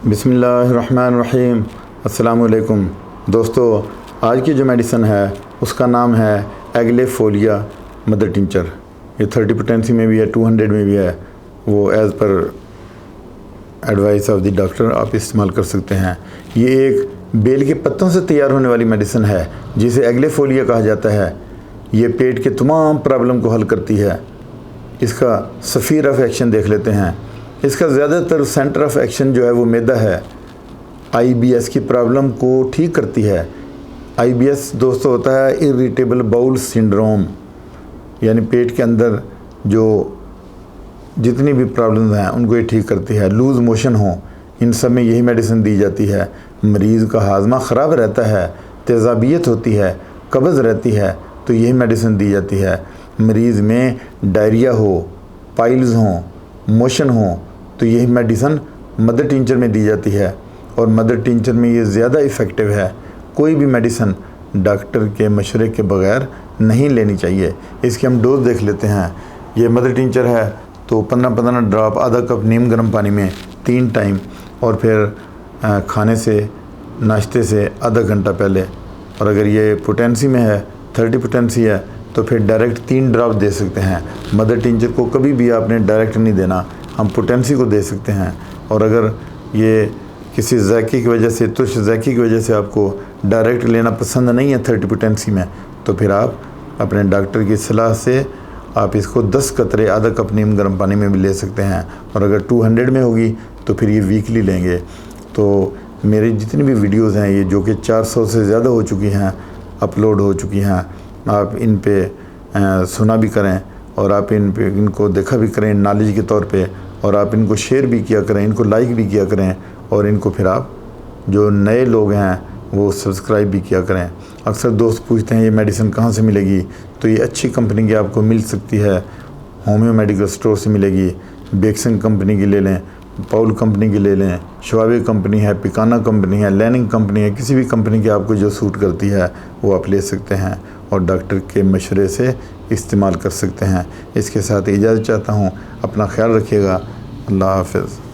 बिस्मिल्लाहिर्रहमानिर्रहीम। अस्सलामुअलैकुम दोस्तों, आज की जो मेडिसिन है उसका नाम है एग्लेफोलिया मदर टिंचर। ये 30 पोटेंसी में भी है, 200 में भी है। वो as per advice of the doctor आप इस्तेमाल कर सकते हैं। ये एक बेल के पत्तों से तैयार होने वाली मेडिसिन है जिसे एग्लेफोलिया कहा जाता है। ये पेट के तमाम प्रॉब्लम को हल करती है। इसका स्फीयर ऑफ एक्शन देख लेते हैं। इसका ज़्यादातर सेंटर ऑफ एक्शन जो है वो मैदा है। IBS की प्रॉब्लम को ठीक करती है। IBS दोस्तों होता है इरिटेबल बाउल सिंड्रोम, यानी पेट के अंदर जो जितनी भी प्रॉब्लम्स हैं उनको ये ठीक करती है। लूज़ मोशन हो, इन सब में यही मेडिसिन दी जाती है। मरीज़ का हाजमा ख़राब रहता है, तेज़ाबियत होती है, कब्ज़ रहती है, तो यही मेडिसिन दी जाती है। मरीज़ में डायरिया हो, पाइल्स हों, मोशन हो, तो यही मेडिसिन मदर टिंचर में दी जाती है। और मदर टिंचर में ये ज़्यादा इफ़ेक्टिव है। कोई भी मेडिसिन डॉक्टर के मशवरे के बगैर नहीं लेनी चाहिए। इसके हम डोज देख लेते हैं। ये मदर टिंचर है तो 15-15 ड्रॉप आधा कप नीम गर्म पानी में 3 टाइम, और फिर खाने से नाश्ते से आधा घंटा पहले। और अगर ये पोटेंसी में है, 30 पोटेंसी है, तो फिर डायरेक्ट 3 ड्रॉप दे सकते हैं। मदर टिंचर को कभी भी आपने डायरेक्ट नहीं देना, हम पोटेंसी को दे सकते हैं। और अगर ये किसी ज़ायके की वजह से, तुर्श ज़ायके की वजह से आपको डायरेक्ट लेना पसंद नहीं है 30 पोटेंसी में, तो फिर आप अपने डॉक्टर की सलाह से आप इसको 10 कतरे आधा कप नीम गर्म पानी में भी ले सकते हैं। और अगर 200 में होगी तो फिर ये वीकली लेंगे। तो मेरी जितनी भी वीडियोज़ हैं ये जो कि 400 से ज़्यादा हो चुकी हैं, अपलोड हो चुकी हैं, आप इन पे सुना भी करें और आप इनको देखा भी करें नॉलेज के तौर पे, और आप इनको शेयर भी किया करें, इनको लाइक भी किया करें, और इनको फिर आप जो नए लोग हैं वो सब्सक्राइब भी किया करें। अक्सर दोस्त पूछते हैं ये मेडिसिन कहाँ से मिलेगी, तो ये अच्छी कंपनी की आपको मिल सकती है। होम्यो मेडिकल स्टोर से मिलेगी। बेक्सन कंपनी की ले लें, पाउल कंपनी की ले लें, शवाबे कंपनी है, पिकाना कंपनी है, लैनिंग कंपनी है। किसी भी कंपनी की आपको जो सूट करती है वो आप ले सकते हैं और डॉक्टर के मशवरे से इस्तेमाल कर सकते हैं। इसके साथ इजाज़त चाहता हूँ। अपना ख्याल रखिएगा। अल्लाह हाफ़िज़।